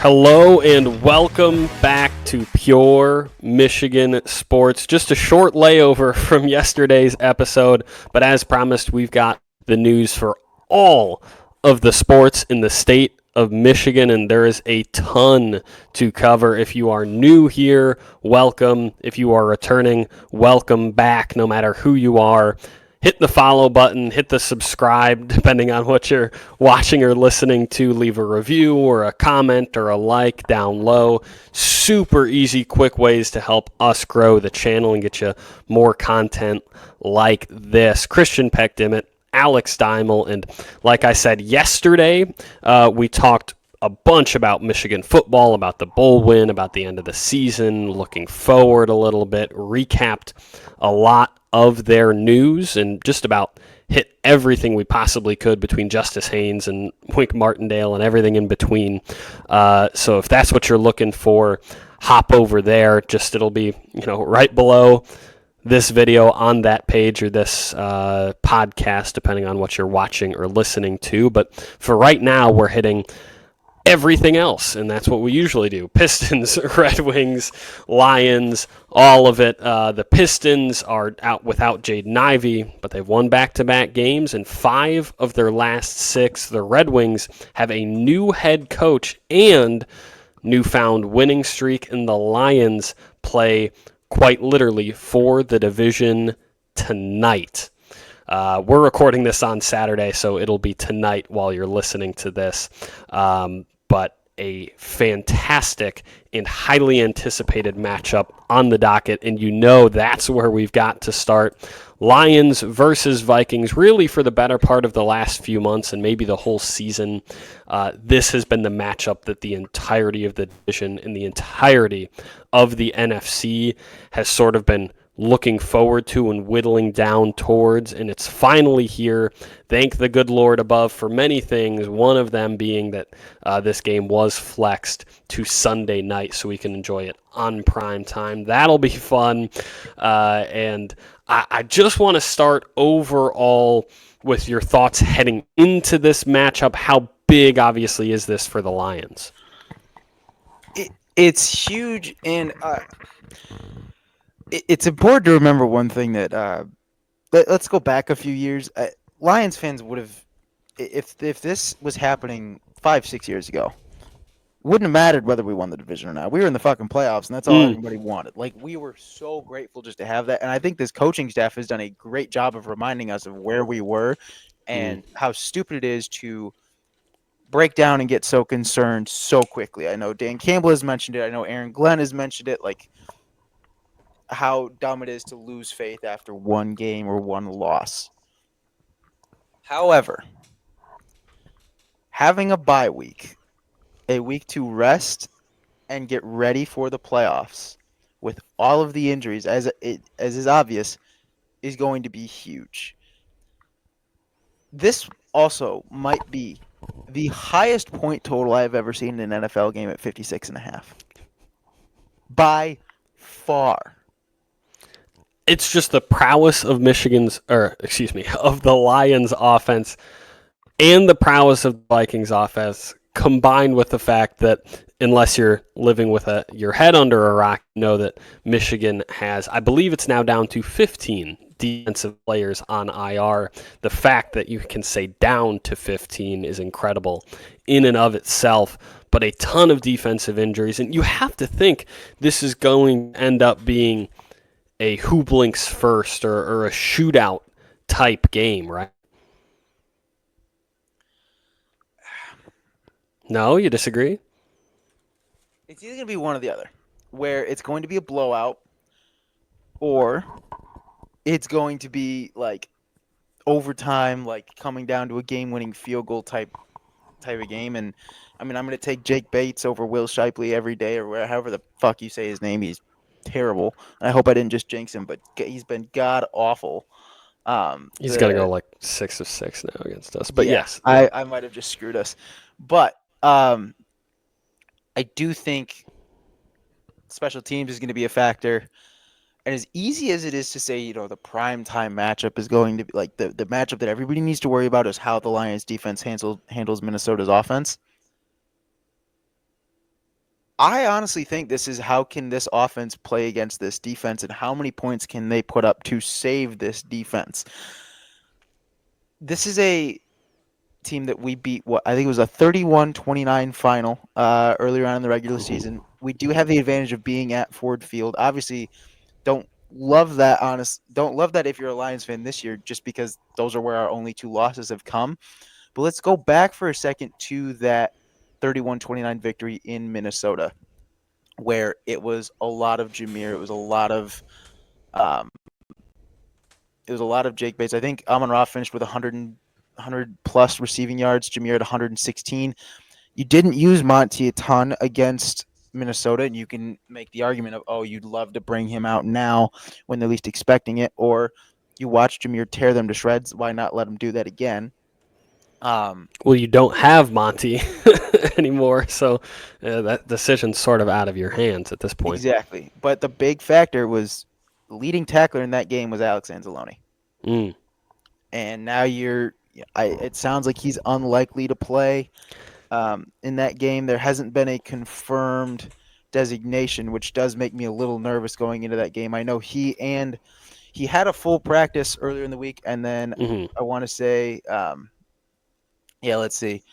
Hello and welcome back to Pure Michigan Sports. Just a short layover from yesterday's episode, but as promised, we've got the news for all of the sports in the state of Michigan, and there is a ton to cover. If you are new here, welcome. If you are returning, welcome back, no matter who you are. Hit the follow button, hit the subscribe, depending on what you're watching or listening to. Leave a review or a comment or a like down low. Super easy, quick ways to help us grow the channel and get you more content like this. Christian Peck-Dimit, Alex Deimel, and like I said yesterday, we talked a bunch about Michigan football, about the bowl win, about the end of the season, looking forward a little bit, recapped a lot of their news and just about hit everything we possibly could between Justice Haynes and Wink Martindale and everything in between. So if that's what you're looking for, hop over there. It'll be, right below this video on that page or this podcast, depending on what you're watching or listening to. But for right now, we're hitting everything else, and that's what we usually do. Pistons, Red Wings, Lions, all of it. The Pistons are out without Jaden Ivey, but they've won back-to-back games in 5 of their last 6. The Red Wings have a new head coach and newfound winning streak, and the Lions play quite literally for the division tonight. We're recording this on Saturday, so it'll be tonight while you're listening to this. But a fantastic and highly anticipated matchup on the docket, and that's where we've got to start. Lions versus Vikings, really for the better part of the last few months and maybe the whole season. This has been the matchup that the entirety of the division and the entirety of the NFC has sort of been looking forward to and whittling down towards, and it's finally here. Thank the good Lord above for many things, one of them being that this game was flexed to Sunday night so we can enjoy it on prime time. That'll be fun, and I just want to start overall with your thoughts heading into this matchup. How big, obviously, is this for the Lions? It's huge, and it's important to remember one thing that let's go back a few years. Lions fans would have, if this was happening 5-6 years ago, wouldn't have mattered whether we won the division or not. We were in the fucking playoffs, and that's all anybody wanted. Like, we were so grateful just to have that, and I think this coaching staff has done a great job of reminding us of where we were and how stupid it is to break down and get so concerned so quickly. I know Dan Campbell has mentioned it. I know Aaron Glenn has mentioned it. Like, how dumb it is to lose faith after one game or one loss. However, having a bye week, a week to rest and get ready for the playoffs with all of the injuries, as is obvious, is going to be huge. This also might be the highest point total I have ever seen in an NFL game at 56.5. By far. It's just the prowess of of the Lions offense and the prowess of the Vikings offense combined with the fact that unless you're living with your head under a rock, you know that Michigan has, I believe it's now down to 15 defensive players on IR. The fact that you can say down to 15 is incredible in and of itself, but a ton of defensive injuries. And you have to think this is going to end up being a who blinks first or a shootout type game, right? No, you disagree? It's either going to be one or the other, where it's going to be a blowout or it's going to be like overtime, like coming down to a game-winning field goal type of game. And I mean, I'm going to take Jake Bates over Will Shipley every day, or however the fuck you say his name. He's terrible. I hope I didn't just jinx him, but he's been god awful. He's going to go like 6 of 6 now against us. But yeah, yes. I might have just screwed us. But I do think special teams is going to be a factor. And as easy as it is to say, the prime time matchup is going to be like the matchup that everybody needs to worry about is how the Lions defense handles Minnesota's offense. I honestly think this is how can this offense play against this defense and how many points can they put up to save this defense. This is a team that we beat, what I think it was a 31-29 final earlier on in the regular season. We do have the advantage of being at Ford Field. Obviously, don't love that if you're a Lions fan this year, just because those are where our only two losses have come. But let's go back for a second to that 31-29 victory in Minnesota, where it was a lot of Jameer. Um, it was a lot of Jake Bates. I think Amon-Ra finished with 100 plus receiving yards. Jameer at 116. You didn't use Monty a ton against Minnesota, and you can make the argument of, oh, you'd love to bring him out now when they're least expecting it, or you watch Jameer tear them to shreds. Why not let him do that again? Well, you don't have Monty anymore, so that decision's sort of out of your hands at this point. Exactly. But the big factor was the leading tackler in that game was Alex Anzalone. Mm. And now it sounds like he's unlikely to play in that game. There hasn't been a confirmed designation, which does make me a little nervous going into that game. I know he had a full practice earlier in the week, and then I want to say, let's see.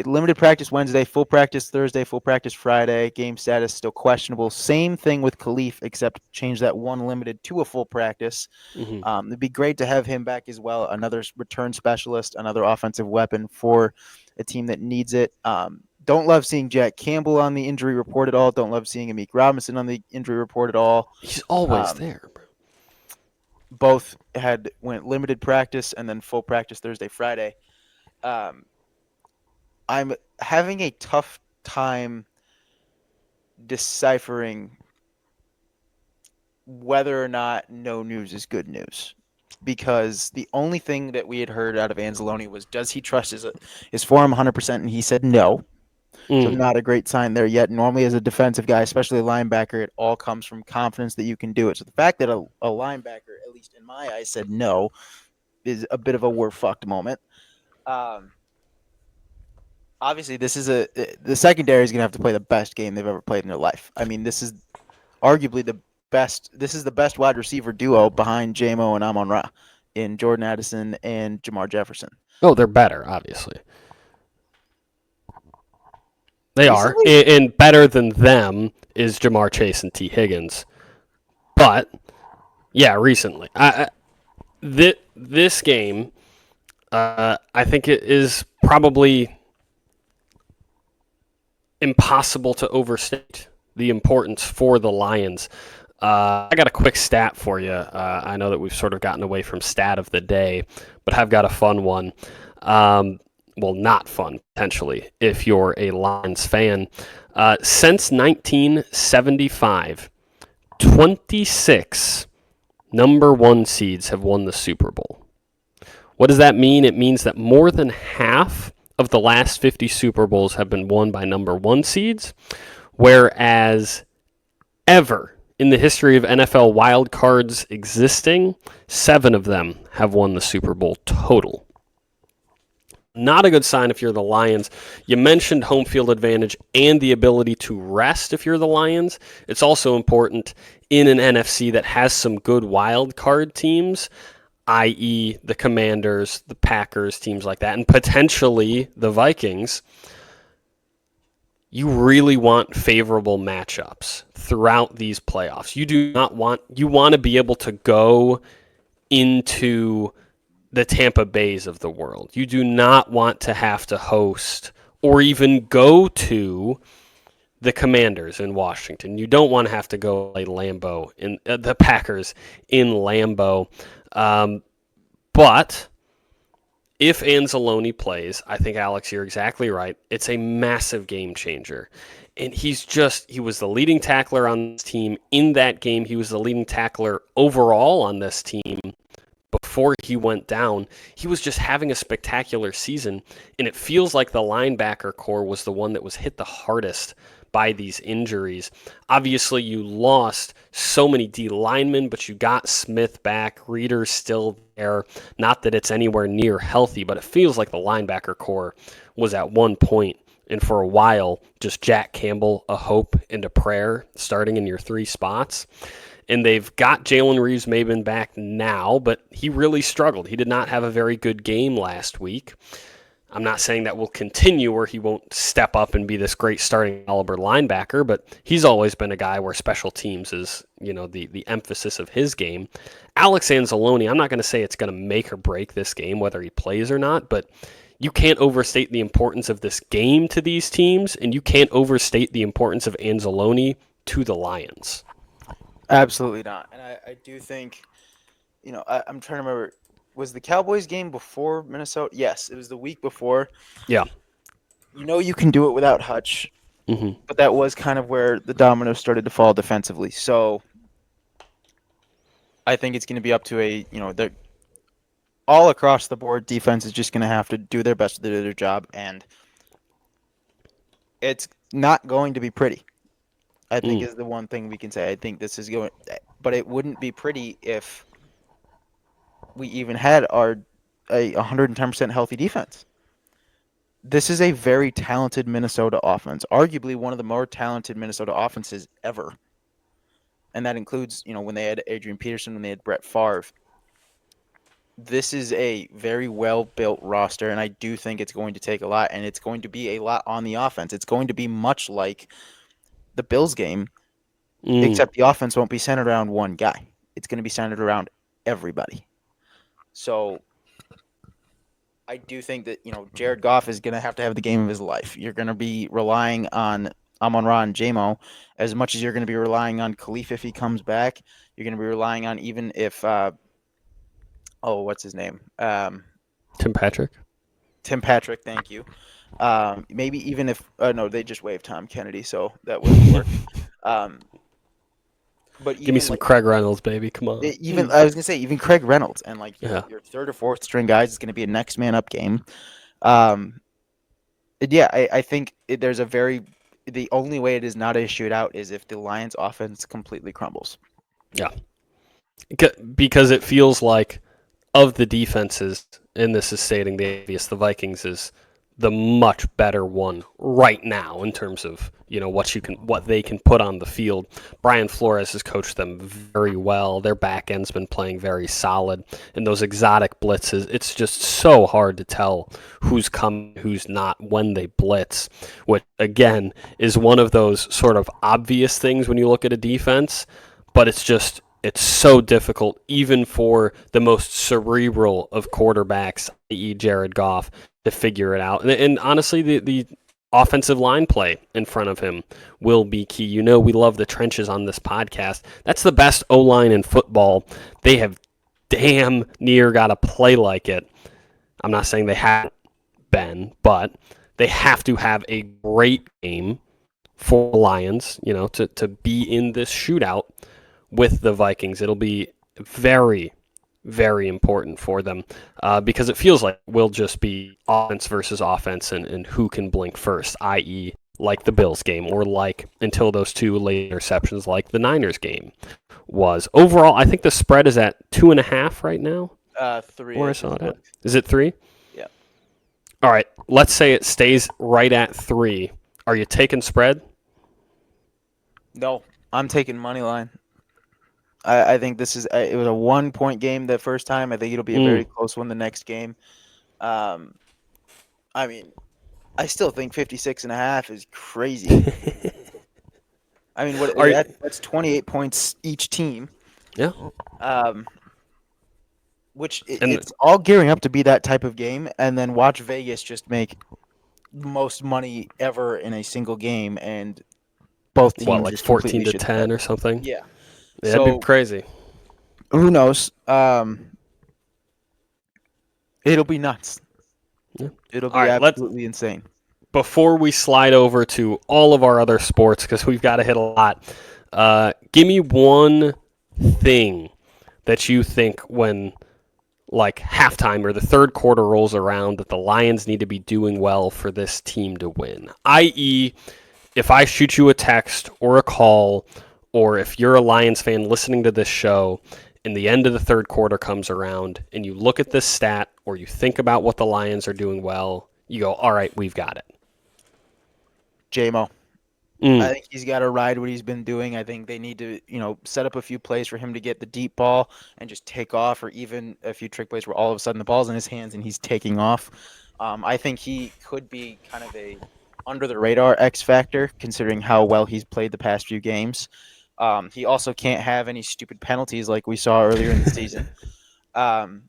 Limited practice Wednesday, full practice Thursday, full practice Friday. Game status still questionable. Same thing with Khalif, except change that one limited to a full practice. It'd be great to have him back as well. Another return specialist, another offensive weapon for a team that needs it. Don't love seeing Jack Campbell on the injury report at all. Don't love seeing Amik Robinson on the injury report at all. He's always there, bro. Both went limited practice and then full practice Thursday, Friday. I'm having a tough time deciphering whether or not no news is good news, because the only thing that we had heard out of Anzalone was, does he trust his form 100%? And he said no. So not a great sign there yet. Normally, as a defensive guy, especially a linebacker, it all comes from confidence that you can do it. So the fact that a linebacker, at least in my eyes, said no is a bit of a we're fucked moment. Obviously, the secondary is going to have to play the best game they've ever played in their life. I mean, this is arguably the best. This is the best wide receiver duo behind JMO and Amon-Ra in Jordan Addison and Jamar Jefferson. Oh, they're better, obviously. They are. And better than them is Jamar Chase and T. Higgins. But, yeah, recently. This game, I think it is probably impossible to overstate the importance for the Lions. I got a quick stat for you. I know that we've sort of gotten away from stat of the day, but I've got a fun one. Well, not fun, potentially, if you're a Lions fan. Since 1975, 26 number one seeds have won the Super Bowl. What does that mean? It means that more than half of the last 50 Super Bowls have been won by number one seeds, whereas ever in the history of NFL wildcards existing, 7 of them have won the Super Bowl total. Not a good sign if you're the Lions. You mentioned home field advantage and the ability to rest if you're the Lions. It's also important in an NFC that has some good wild card teams, i.e. the Commanders, the Packers, teams like that, and potentially the Vikings. You really want favorable matchups throughout these playoffs. You want to be able to go into the Tampa Bays of the world. You do not want to have to host or even go to the Commanders in Washington. You don't want to have to go play Lambeau in the Packers in Lambeau. But if Anzalone plays, I think, Alex, you're exactly right. It's a massive game changer. And he was the leading tackler on this team in that game. He was the leading tackler overall on this team before he went down. He was just having a spectacular season, and it feels like the linebacker core was the one that was hit the hardest by these injuries. Obviously, you lost so many D linemen, but you got Smith back. Reeder's still there. Not that it's anywhere near healthy, but it feels like the linebacker core was at one point and for a while just Jack Campbell, a hope and a prayer starting in your three spots. And they've got Jalen Reeves-Maybin back now, but he really struggled. He did not have a very good game last week. I'm not saying that will continue or he won't step up and be this great starting caliber linebacker, but he's always been a guy where special teams is, the emphasis of his game. Alex Anzalone, I'm not going to say it's going to make or break this game, whether he plays or not, but you can't overstate the importance of this game to these teams, and you can't overstate the importance of Anzalone to the Lions. Absolutely not. And I do think, I'm trying to remember, was the Cowboys game before Minnesota? Yes, it was the week before. Yeah. You can do it without Hutch, but that was kind of where the dominoes started to fall defensively. So I think it's going to be up to they're all across the board. Defense is just going to have to do their best to do their job, and it's not going to be pretty. I think is the one thing we can say. I think this is going, but it wouldn't be pretty if we even had a 110% healthy defense. This is a very talented Minnesota offense, arguably one of the more talented Minnesota offenses ever. And that includes, when they had Adrian Peterson, when they had Brett Favre. This is a very well-built roster, and I do think it's going to take a lot, and it's going to be a lot on the offense. It's going to be much like the Bills game, except the offense won't be centered around one guy. It's going to be centered around everybody. So I do think that, Jared Goff is going to have the game of his life. You're going to be relying on Amon-Ra and J-Mo as much as you're going to be relying on Khalif if he comes back. You're going to be relying on even if what's his name? Tim Patrick. Tim Patrick, thank you. Maybe even if no, they just waived Tom Kennedy, so that wouldn't work. But give me some Craig Reynolds, baby. Come on. I was gonna say even Craig Reynolds and your third or fourth string guys is gonna be a next man up game. I think there's the only way it is not a shootout is if the Lions offense completely crumbles. Yeah, because it feels like of the defenses, and this is stating the obvious, the Vikings is the much better one right now in terms of what they can put on the field. Brian Flores has coached them very well. Their back end's been playing very solid, and those exotic blitzes, it's just so hard to tell who's coming, who's not when they blitz, which again is one of those sort of obvious things when you look at a defense, but it's so difficult even for the most cerebral of quarterbacks, i.e. Jared Goff, to figure it out. And honestly, the offensive line play in front of him will be key. We love the trenches on this podcast. That's the best O-line in football. They have damn near got to play like it. I'm not saying they haven't been, but they have to have a great game for the Lions, to be in this shootout with the Vikings. It'll be very, very important for them because it feels like it will just be offense versus offense and who can blink first, i.e. like the Bills game or like until those two late interceptions like the Niners game was. Overall, I think the spread is at 2.5 right now. 3. Where I saw it at. Is it 3? Yeah. All right. Let's say it stays right at 3. Are you taking spread? No, I'm taking money line. I think it was a 1-point game the first time. I think it'll be a very close one the next game. I still think 56.5 is crazy. That's 28 points each team. Yeah. It's all gearing up to be that type of game, and then watch Vegas just make most money ever in a single game, and both teams like 14-10 or something. Yeah. Yeah, that'd be crazy. Who knows? It'll be nuts. Yeah. It'll be absolutely insane. Before we slide over to all of our other sports, because we've got to hit a lot, give me one thing that you think when halftime or the third quarter rolls around that the Lions need to be doing well for this team to win. I.e., if I shoot you a text or a call, or if you're a Lions fan listening to this show and the end of the third quarter comes around and you look at this stat or you think about what the Lions are doing well, you go, all right, we've got it. JMO. Mm, I think he's got to ride what he's been doing. I think they need to, set up a few plays for him to get the deep ball and just take off, or even a few trick plays where all of a sudden the ball's in his hands and he's taking off. I think he could be kind of a under the radar X factor considering how well he's played the past few games. He also can't have any stupid penalties like we saw earlier in the season. Um,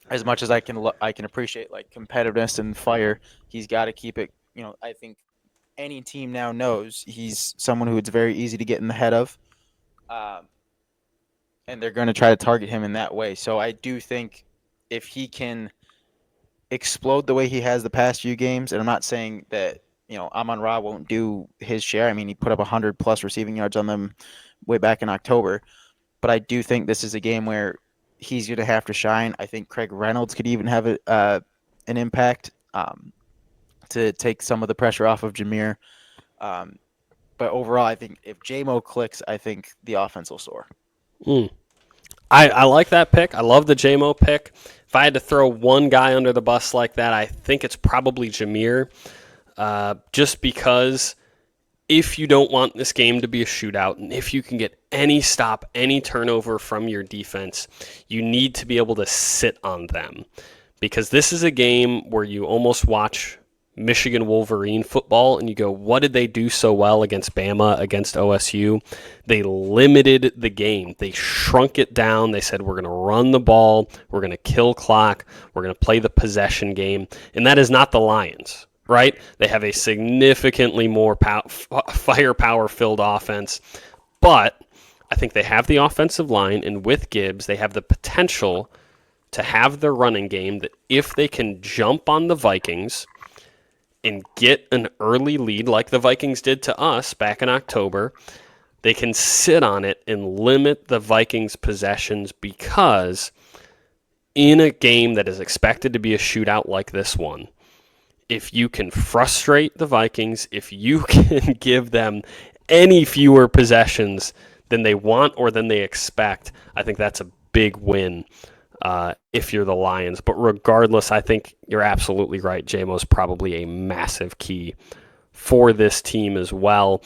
as much as I can appreciate like competitiveness and fire, he's got to keep it. I think any team now knows he's someone who it's very easy to get in the head of, um, and they're going to try to target him in that way. So I do think if he can explode the way he has the past few games, and I'm not saying that Amon Ra won't do his share. I mean, he put up 100+ receiving yards on them way back in October, but I do think this is a game where he's going to have to shine. I think Craig Reynolds could even have an impact to take some of the pressure off of Jameer. Um, But overall, I think if JMO clicks, I think the offense will soar. mm. I like that pick. I love the JMO pick. If I had to throw one guy under the bus like that, I think it's probably Jameer. Just because if you don't want this game to be a shootout, and if you can get any stop, any turnover from your defense, you need to be able to sit on them. Because this is a game where you almost watch Michigan Wolverine football and you go, what did they do so well against Bama, against OSU? They limited the game. They shrunk it down. They said, we're going to run the ball. We're going to kill clock. We're going to play the possession game. And that is not the Lions, right? They have a significantly more firepower-filled offense. But I think they have the offensive line, and with Gibbs, they have the potential to have their running game that if they can jump on the Vikings and get an early lead like the Vikings did to us back in October, they can sit on it and limit the Vikings' possessions, because in a game that is expected to be a shootout like this one, if you can frustrate the Vikings, if you can give them any fewer possessions than they want or than they expect, I think that's a big win if you're the Lions. But regardless, I think you're absolutely right. JMO's probably a massive key for this team as well.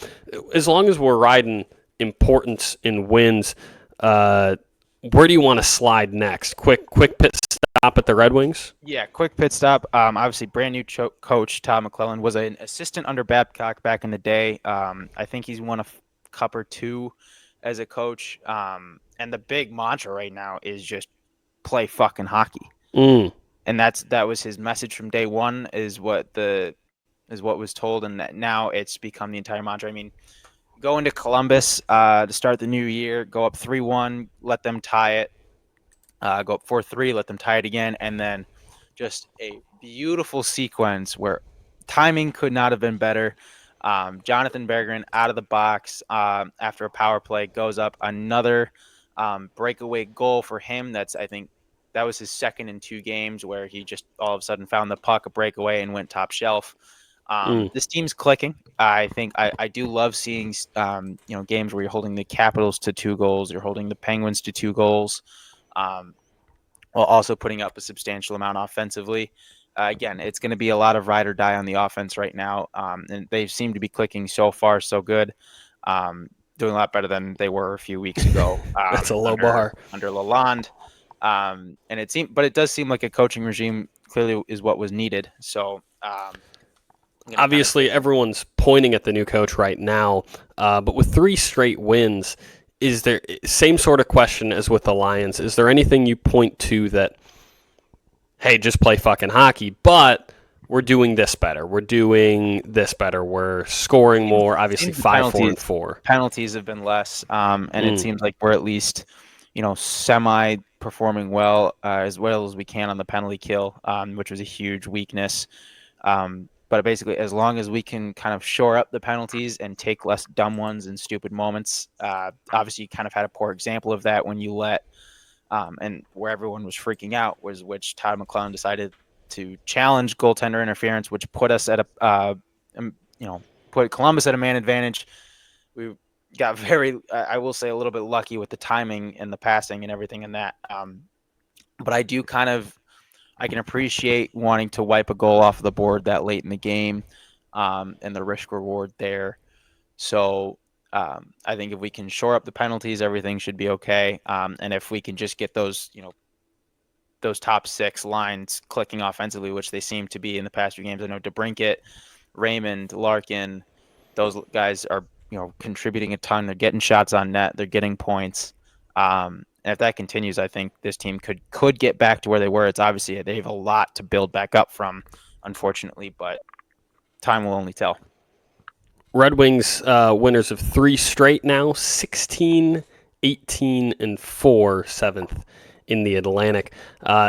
As long as we're riding importance in wins, where do you want to slide next? Quick pit stop at the Red Wings? Yeah, quick pit stop. Obviously, brand new coach Todd McClellan was an assistant under Babcock back in the day. I think he's won a cup or two as a coach. And the big mantra right now is just play fucking hockey. And that was his message from day one. Is what was told, and that now it's become the entire mantra. I mean, go into Columbus to start the new year, go up 3-1, let them tie it. Go up 4-3, let them tie it again, and then just a beautiful sequence where timing could not have been better. Jonathan Bergeron out of the box after a power play goes up another breakaway goal for him. I think that was his second in 2 games where he just all of a sudden found the puck, a breakaway, and went top shelf. This team's clicking. I think I do love seeing games where you're holding the Capitals to 2 goals, you're holding the Penguins to 2 goals. While also putting up a substantial amount offensively. Again, it's going to be a lot of ride or die on the offense right now, and they seem to be clicking so far so good, doing a lot better than they were a few weeks ago. That's a low bar under Lalonde, and it does seem like a coaching regime clearly is what was needed. So obviously everyone's pointing at the new coach right now, but with 3 straight wins, is there same sort of question as with the Lions? Is there anything you point to that, hey, just play fucking hockey, but we're doing this better. We're doing this better. We're scoring more. Obviously, 5-4-4. Penalties have been less, and it seems like we're at least, semi performing well as we can on the penalty kill, which was a huge weakness. But basically, as long as we can kind of shore up the penalties and take less dumb ones and stupid moments, obviously you kind of had a poor example of that when you let, and where everyone was freaking out was which Todd McClellan decided to challenge goaltender interference, which put us at put Columbus at a man advantage. We got I will say, a little bit lucky with the timing and the passing and everything in that. But I I can appreciate wanting to wipe a goal off the board that late in the game, and the risk reward there. So I think if we can shore up the penalties, everything should be okay. And if we can just get those, those top six lines clicking offensively, which they seem to be in the past few games. I know DeBrincat, Raymond, Larkin, those guys are contributing a ton. They're getting shots on net. They're getting points. And if that continues, I think this team could get back to where they were. It's obviously they have a lot to build back up from, unfortunately, but time will only tell. Red Wings winners of 3 straight now, 16, 18, and 4, 7th in the Atlantic.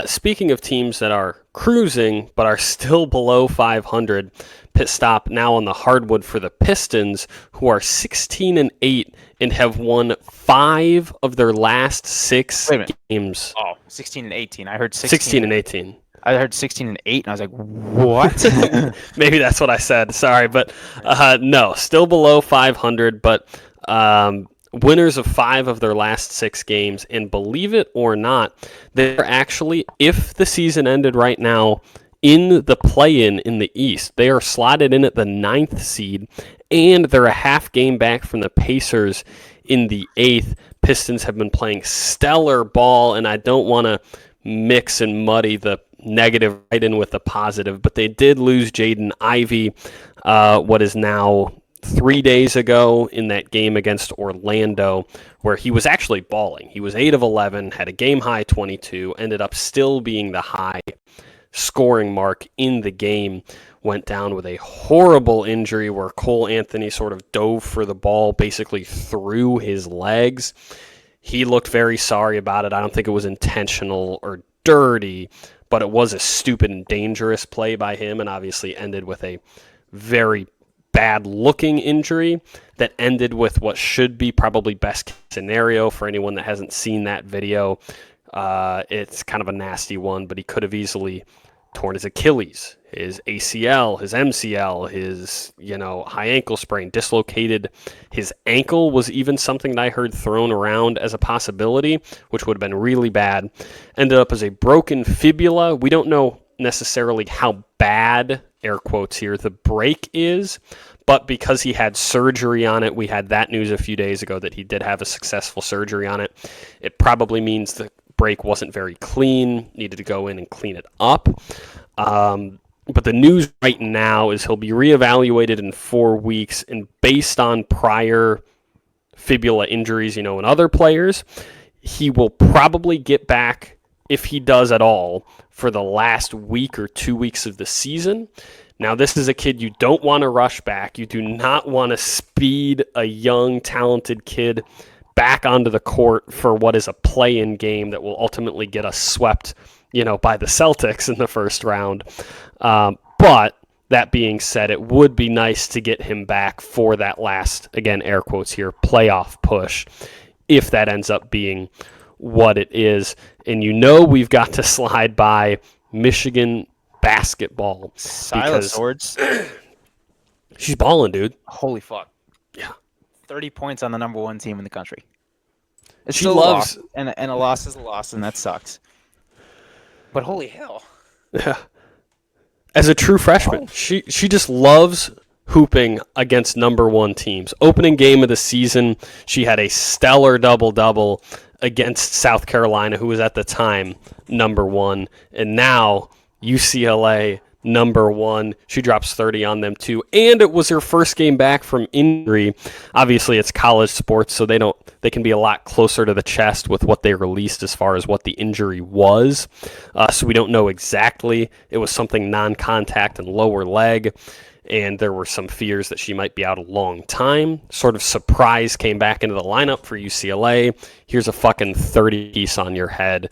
Speaking of teams that are cruising but are still below 500, pit stop now on the hardwood for the Pistons, who are 16 and 8 and have won 5 of their last 6 games. Oh, 16 and 18. I heard 16 and 18. I heard 16 and 8, and I was like, what? Maybe that's what I said. Sorry, but no, still below 500, but winners of 5 of their last 6 games. And believe it or not, they're actually, if the season ended right now, in the play-in in the East. They are slotted in at the 9th seed, and they're a half game back from the Pacers in the 8th. Pistons have been playing stellar ball, and I don't want to mix and muddy the negative right in with the positive, but they did lose Jaden Ivey, what is now 3 days ago in that game against Orlando, where he was actually balling. He was 8 of 11, had a game-high 22, ended up still being the high scoring mark in the game, went down with a horrible injury where Cole Anthony sort of dove for the ball basically through his legs. He looked very sorry about it. I don't think it was intentional or dirty, but it was a stupid and dangerous play by him, and obviously ended with a very bad-looking injury that ended with what should be probably best case scenario for anyone that hasn't seen that video. It's kind of a nasty one, but he could have easily torn his Achilles, his ACL, his MCL, his high ankle sprain, dislocated his ankle was even something that I heard thrown around as a possibility, which would have been really bad. Ended up as a broken fibula. We don't know necessarily how bad, air quotes here, the break is, but because he had surgery on it, we had that news a few days ago that he did have a successful surgery on it. It probably means the break wasn't very clean, needed to go in and clean it up. But the news right now is he'll be reevaluated in 4 weeks, and based on prior fibula injuries, in other players, he will probably get back, if he does at all, for the last week or 2 weeks of the season. Now, this is a kid you don't want to rush back. You do not want to speed a young, talented kid back onto the court for what is a play-in game that will ultimately get us swept, by the Celtics in the first round. But that being said, it would be nice to get him back for that last, again, air quotes here, playoff push, if that ends up being what it is. And we've got to slide by Michigan basketball. Silas Swords. She's balling, dude. Holy fuck. Yeah. 30 points on the number 1 team in the country. It's she still loves, a loss, and a loss is a loss, and that sucks. But holy hell. Yeah. As a true freshman, she just loves hooping against number 1 teams. Opening game of the season, she had a stellar double-double against South Carolina, who was at the time number 1. And now UCLA, number 1. She drops 30 on them too. And it was her first game back from injury. Obviously, it's college sports, so they can be a lot closer to the chest with what they released as far as what the injury was. So we don't know exactly. It was something non-contact and lower leg. And there were some fears that she might be out a long time. Sort of surprise came back into the lineup for UCLA. Here's a fucking 30-piece on your head.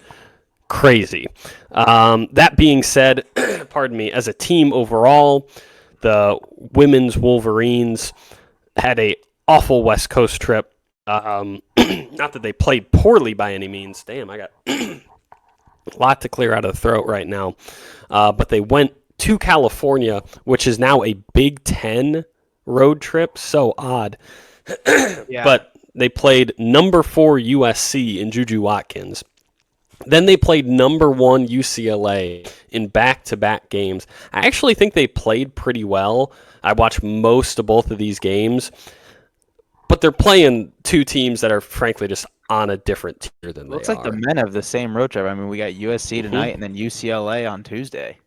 Crazy. That being said, pardon me, as a team overall, the women's Wolverines had a awful West Coast trip. Not that they played poorly by any means. Damn, I got a lot to clear out of the throat right now. But they went to California, which is now a Big Ten road trip. So odd. Yeah. But they played number 4 USC in Juju Watkins. Then they played number one UCLA in back-to-back games. I actually think they played pretty well. I watched most of both of these games, but they're playing two teams that are frankly just on a different tier than they Looks like the are. men have the same road trip. I mean, we got USC Mm-hmm. tonight and then UCLA on Tuesday.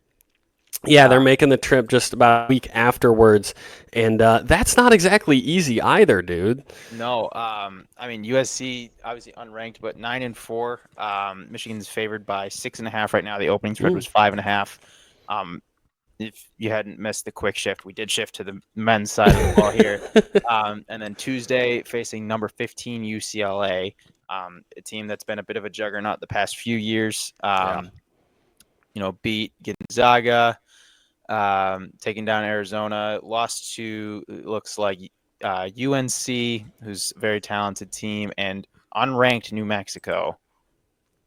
Yeah, they're making the trip just about a week afterwards, and that's not exactly easy either, dude. No, I mean USC obviously unranked, but 9-4. Michigan's favored by 6.5 right now. The opening spread was 5.5. If you hadn't missed the quick shift, we did shift to the men's side of the ball here. And then Tuesday facing number 15 UCLA, a team that's been a bit of a juggernaut the past few years. Beat Gonzaga, taking down Arizona, lost to looks like UNC, who's a very talented team, and unranked New Mexico.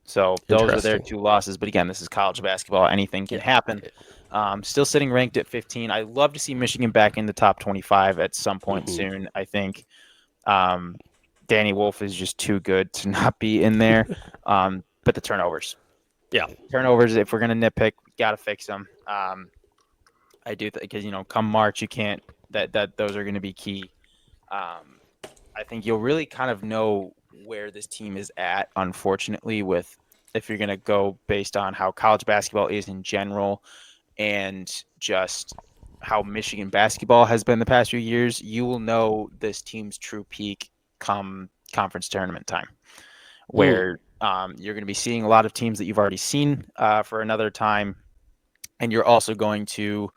So those are their two losses. But again, this is college basketball. Anything can happen. Still sitting ranked at 15. I'd love to see Michigan back in the top 25 at some point soon. I think Danny Wolf is just too good to not be in there. But the turnovers. Yeah. Turnovers, if we're going to nitpick, we got to fix them. I do think because come March, you can't that those are going to be key. I think you'll really kind of know where this team is at, unfortunately, with if you're going to go based on how college basketball is in general and just how Michigan basketball has been the past few years, you will know this team's true peak come conference tournament time, where you're going to be seeing a lot of teams that you've already seen for another time, and you're also going to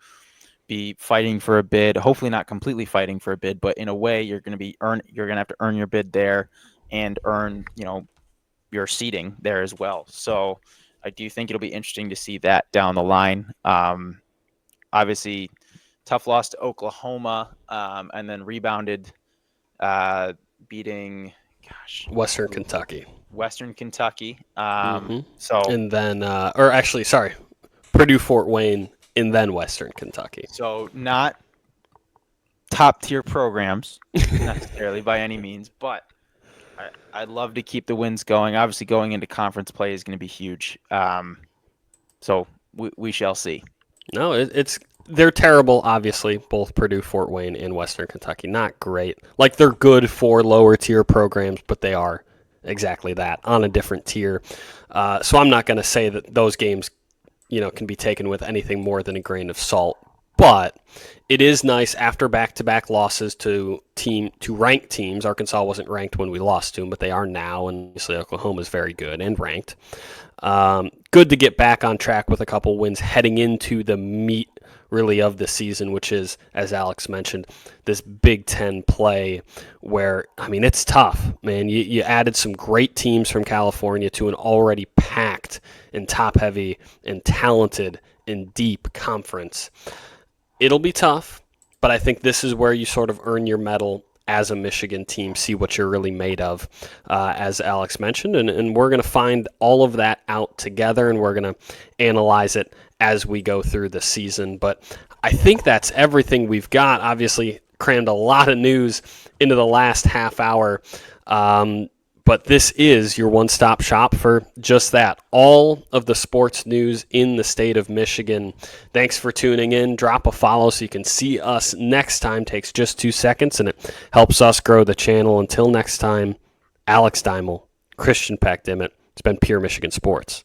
be fighting for a bid, hopefully not completely fighting for a bid, but in a way you're going to have to earn your bid there and earn, your seating there as well. So I do think it'll be interesting to see that down the line. Obviously tough loss to Oklahoma, and then rebounded, beating Western Kentucky. So and then Purdue Fort Wayne and then Western Kentucky. So not top tier programs necessarily by any means, but I'd love to keep the wins going. Obviously, going into conference play is going to be huge. So we shall see. No, they're terrible. Obviously, both Purdue, Fort Wayne, and Western Kentucky, not great. Like they're good for lower tier programs, but they are exactly that on a different tier. So I'm not going to say that those games can be taken with anything more than a grain of salt. But it is nice after back-to-back losses to ranked teams. Arkansas wasn't ranked when we lost to them, but they are now, and obviously Oklahoma is very good and ranked. Good to get back on track with a couple wins heading into the meat, really, of the season, which is, as Alex mentioned, this Big Ten play where, it's tough, man. You added some great teams from California to an already packed and top-heavy and talented and deep conference. It'll be tough, but I think this is where you sort of earn your medal as a Michigan team, see what you're really made of, as Alex mentioned. And we're going to find all of that out together, and we're going to analyze it as we go through the season. But I think that's everything we've got. Obviously, crammed a lot of news into the last half hour. But this is your one-stop shop for just that. All of the sports news in the state of Michigan. Thanks for tuning in. Drop a follow so you can see us next time. Takes just 2 seconds, and it helps us grow the channel. Until next time, Alex Deimel, Christian Peck-Dimit. It's been Pure Michigan Sports.